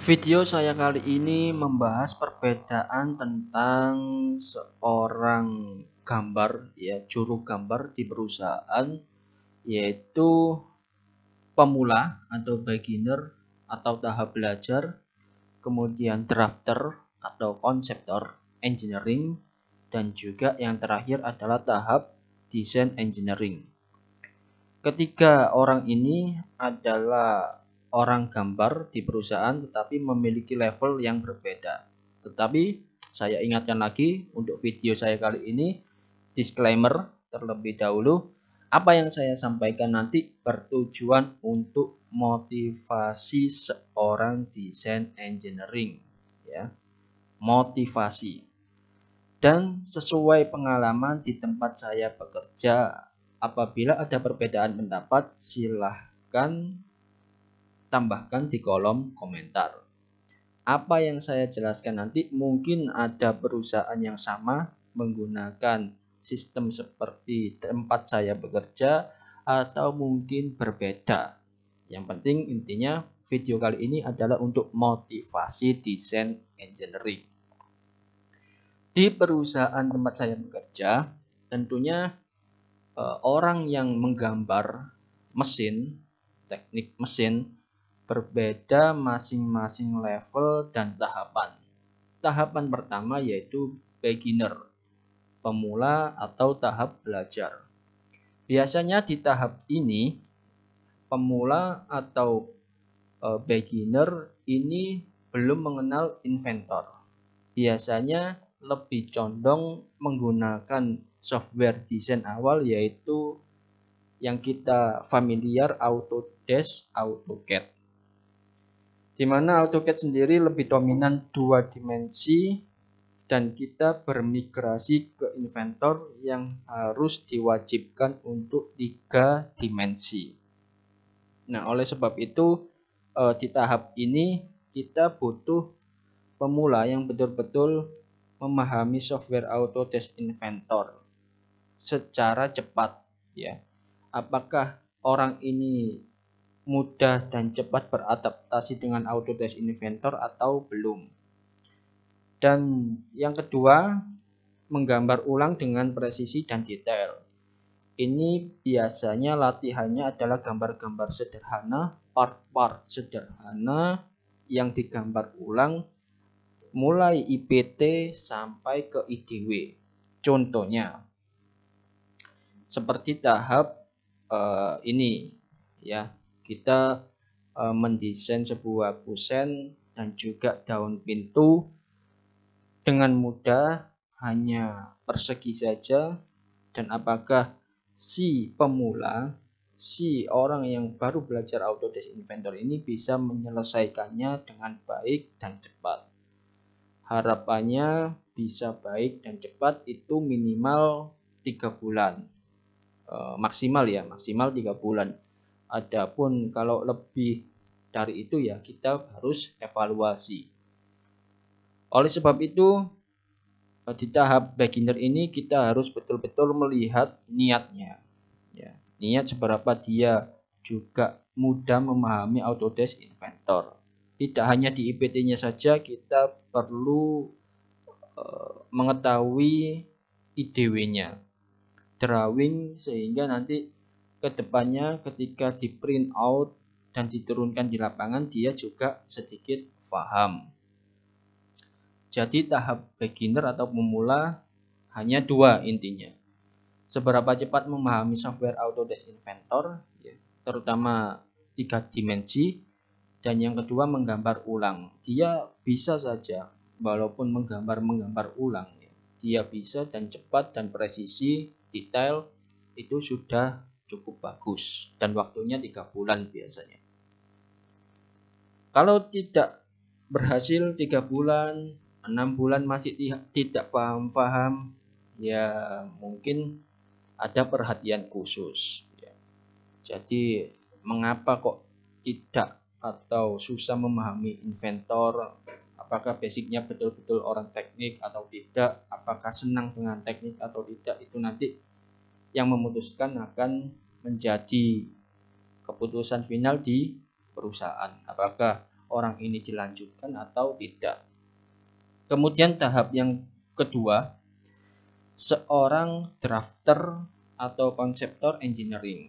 Video saya kali ini membahas perbedaan tentang seorang gambar ya, juru gambar di perusahaan, yaitu pemula atau beginner atau tahap belajar, kemudian drafter atau konseptor engineering, dan juga yang terakhir adalah tahap desain engineering. Ketiga orang ini adalah orang gambar di perusahaan tetapi memiliki level yang berbeda. Tetapi saya ingatkan lagi untuk video saya kali ini, disclaimer terlebih dahulu, apa yang saya sampaikan nanti bertujuan untuk motivasi seorang desain engineering ya. Motivasi. Dan sesuai pengalaman di tempat saya bekerja, apabila ada perbedaan pendapat, silahkan tambahkan di kolom komentar. Apa yang saya jelaskan nanti mungkin ada perusahaan yang sama menggunakan sistem seperti tempat saya bekerja atau mungkin berbeda. Yang penting intinya video kali ini adalah untuk motivasi desain engineering. Di perusahaan tempat saya bekerja, tentunya orang yang menggambar mesin, teknik mesin, berbeda masing-masing level dan tahapan. Tahapan pertama yaitu beginner, pemula atau tahap belajar. Biasanya di tahap ini, pemula atau beginner ini belum mengenal inventor. Biasanya lebih condong menggunakan software desain awal, yaitu yang kita familiar Autodesk, AutoCAD. Di mana AutoCAD sendiri lebih dominan 2 dimensi dan kita bermigrasi ke Inventor yang harus diwajibkan untuk 3 dimensi. Nah, oleh sebab itu di tahap ini kita butuh pemula yang betul-betul memahami software Autodesk Inventor secara cepat ya. Apakah orang ini mudah dan cepat beradaptasi dengan Autodesk Inventor atau belum? Dan yang kedua, menggambar ulang dengan presisi dan detail. Ini biasanya latihannya adalah gambar-gambar sederhana, part-part sederhana yang digambar ulang mulai IPT sampai ke IDW. Contohnya seperti tahap ini ya, kita mendesain sebuah kusen dan juga daun pintu dengan mudah hanya persegi saja. Dan apakah si pemula, si orang yang baru belajar Autodesk Inventor ini bisa menyelesaikannya dengan baik dan cepat? Harapannya bisa baik dan cepat itu minimal 3 bulan. Maksimal 3 bulan. Adapun kalau lebih dari itu ya kita harus evaluasi. Oleh sebab itu di tahap beginner ini kita harus betul-betul melihat niatnya ya. Niat seberapa dia juga mudah memahami Autodesk Inventor. Tidak hanya di IPT-nya saja, kita perlu mengetahui IDW-nya, drawing, sehingga nanti kedepannya ketika di print out dan diturunkan di lapangan dia juga sedikit paham. Jadi tahap beginner atau pemula hanya 2 intinya. Seberapa cepat memahami software Autodesk Inventor, ya, terutama 3 dimensi, dan yang kedua menggambar ulang. Dia bisa saja walaupun menggambar ulang ya, dia bisa dan cepat dan presisi detail itu sudah cukup bagus dan waktunya 3 bulan biasanya. Kalau tidak berhasil 3 bulan, 6 bulan masih tidak paham-paham, ya mungkin ada perhatian khusus ya. Jadi mengapa kok tidak atau susah memahami inventor? Apakah basicnya betul-betul orang teknik atau tidak? Apakah senang dengan teknik atau tidak? Itu nanti yang memutuskan akan menjadi keputusan final di perusahaan. Apakah orang ini dilanjutkan atau tidak. Kemudian tahap yang kedua, seorang drafter atau konseptor engineering.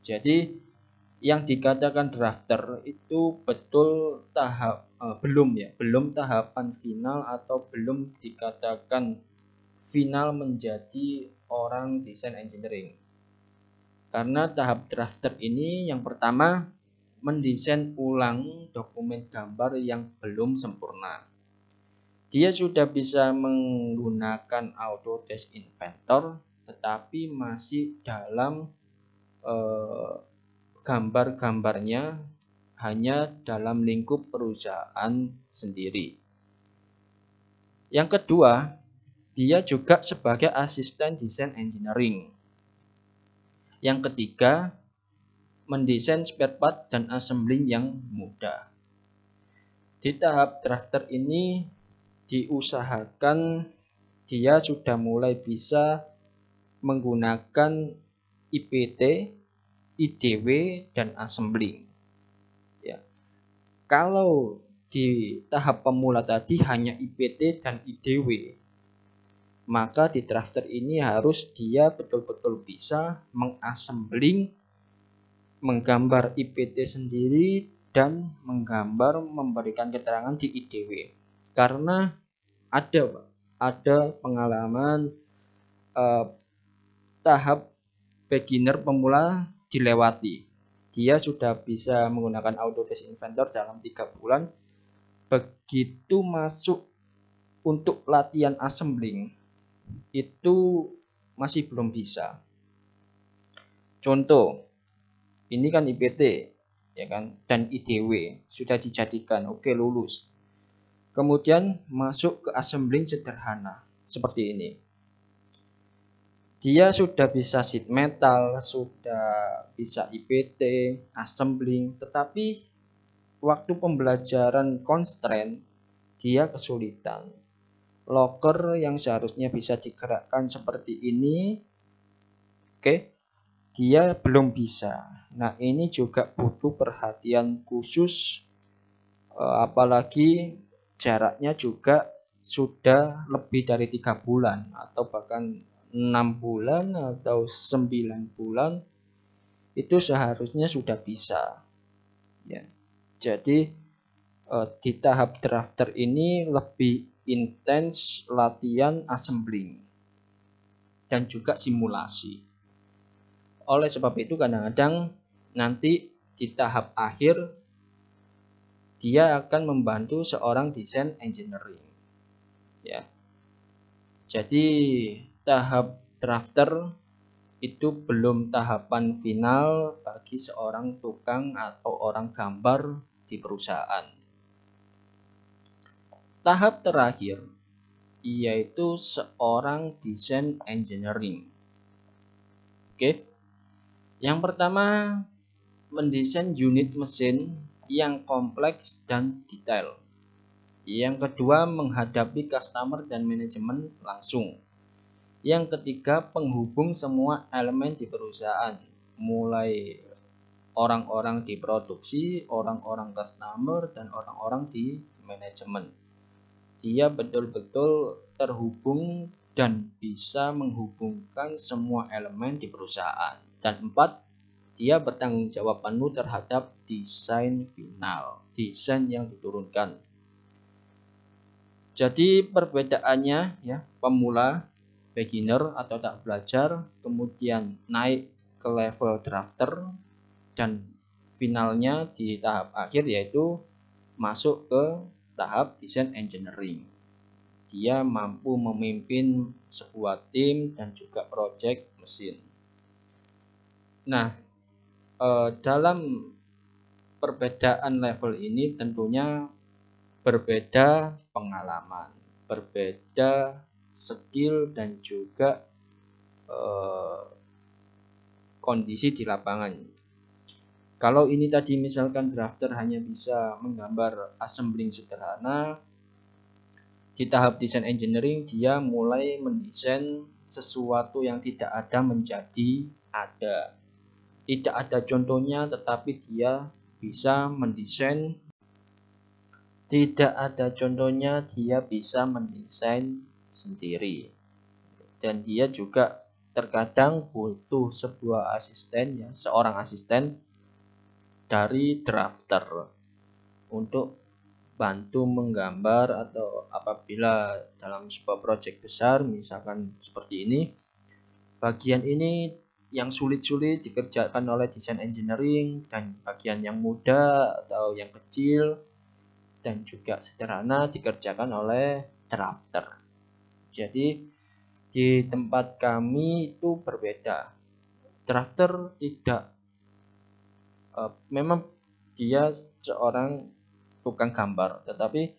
Jadi yang dikatakan drafter itu betul belum tahapan final atau belum dikatakan final menjadi orang desain engineering. Karena tahap drafter ini yang pertama mendesain ulang dokumen gambar yang belum sempurna. Dia sudah bisa menggunakan Autodesk Inventor tetapi masih dalam gambar-gambarnya hanya dalam lingkup perusahaan sendiri. Yang kedua, dia juga sebagai asisten desain engineering. Yang ketiga, mendesain spare part dan assembling yang mudah. Di tahap drafter ini diusahakan dia sudah mulai bisa menggunakan IPT, IDW, dan assembling. Ya. Kalau di tahap pemula tadi hanya IPT dan IDW, maka di drafter ini harus dia betul-betul bisa mengassembling, menggambar IPT sendiri, dan memberikan keterangan di IDW. Karena ada pengalaman tahap beginner pemula dilewati. Dia sudah bisa menggunakan Autodesk Inventor dalam 3 bulan. Begitu masuk untuk latihan assembling, itu masih belum bisa. Contoh, ini kan IPT, ya kan, dan IDW sudah dijadikan, oke, lulus. Kemudian masuk ke assembling sederhana seperti ini. Dia sudah bisa sheet metal, sudah bisa IPT, assembling, tetapi waktu pembelajaran constraint dia kesulitan. Locker yang seharusnya bisa digerakkan seperti ini, dia belum bisa. Nah, ini juga butuh perhatian khusus, apalagi jaraknya juga sudah lebih dari 3 bulan atau bahkan 6 bulan atau 9 bulan itu seharusnya sudah bisa. Ya. Jadi di tahap drafter ini lebih intens latihan assembling dan juga simulasi. Oleh sebab itu kadang-kadang nanti di tahap akhir dia akan membantu seorang desain engineering. Ya. Jadi tahap drafter itu belum tahapan final bagi seorang tukang atau orang gambar di perusahaan. Tahap terakhir yaitu seorang desain engineering. Yang pertama, mendesain unit mesin yang kompleks dan detail. Yang kedua, menghadapi customer dan manajemen langsung. Yang ketiga, penghubung semua elemen di perusahaan, mulai orang-orang di produksi, orang-orang customer, dan orang-orang di manajemen. Dia betul-betul terhubung dan bisa menghubungkan semua elemen di perusahaan. Dan 4, dia bertanggung jawab penuh terhadap desain final, desain yang diturunkan. Jadi perbedaannya ya, pemula, beginner atau tak belajar, kemudian naik ke level drafter, dan finalnya di tahap akhir yaitu masuk ke tahap desain engineering. Dia mampu memimpin sebuah tim dan juga project mesin. Nah, dalam perbedaan level ini tentunya berbeda pengalaman, berbeda skill, dan juga kondisi di lapangan. Kalau ini tadi misalkan drafter hanya bisa menggambar assembling sederhana, di tahap desain engineering dia mulai mendesain sesuatu yang tidak ada menjadi ada. Tidak ada contohnya, tetapi dia bisa mendesain Tidak ada contohnya dia bisa mendesain sendiri. Dan dia juga terkadang butuh sebuah asisten, ya, seorang asisten dari drafter untuk bantu menggambar, atau apabila dalam sebuah proyek besar misalkan seperti ini, bagian ini yang sulit-sulit dikerjakan oleh desain engineering, dan bagian yang mudah atau yang kecil dan juga sederhana dikerjakan oleh drafter. Jadi di tempat kami itu berbeda. Drafter tidak memang dia seorang tukang gambar, tetapi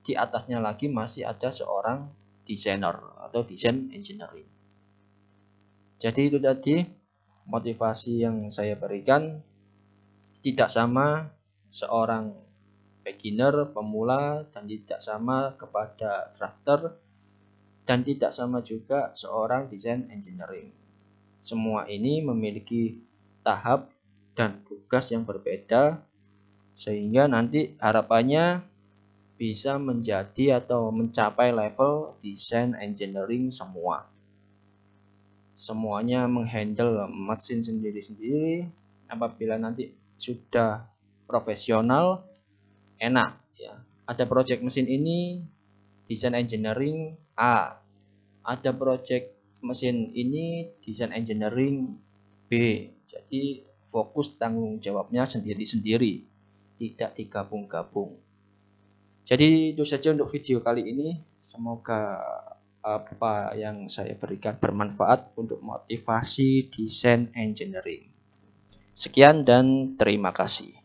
di atasnya lagi masih ada seorang desainer atau desain engineering. Jadi itu tadi motivasi yang saya berikan. Tidak sama seorang beginner, pemula, dan tidak sama kepada drafter, dan tidak sama juga seorang desain engineering. Semua ini memiliki tahap dan tugas yang berbeda, sehingga nanti harapannya bisa menjadi atau mencapai level desain engineering semua. Semuanya menghandle mesin sendiri-sendiri. Apabila nanti sudah profesional, enak ya. Ada project mesin ini desain engineering A, ada project mesin ini desain engineering B. Jadi fokus tanggung jawabnya sendiri-sendiri, tidak digabung-gabung. Jadi itu saja untuk video kali ini. Semoga apa yang saya berikan bermanfaat untuk motivasi desain engineering. Sekian dan terima kasih.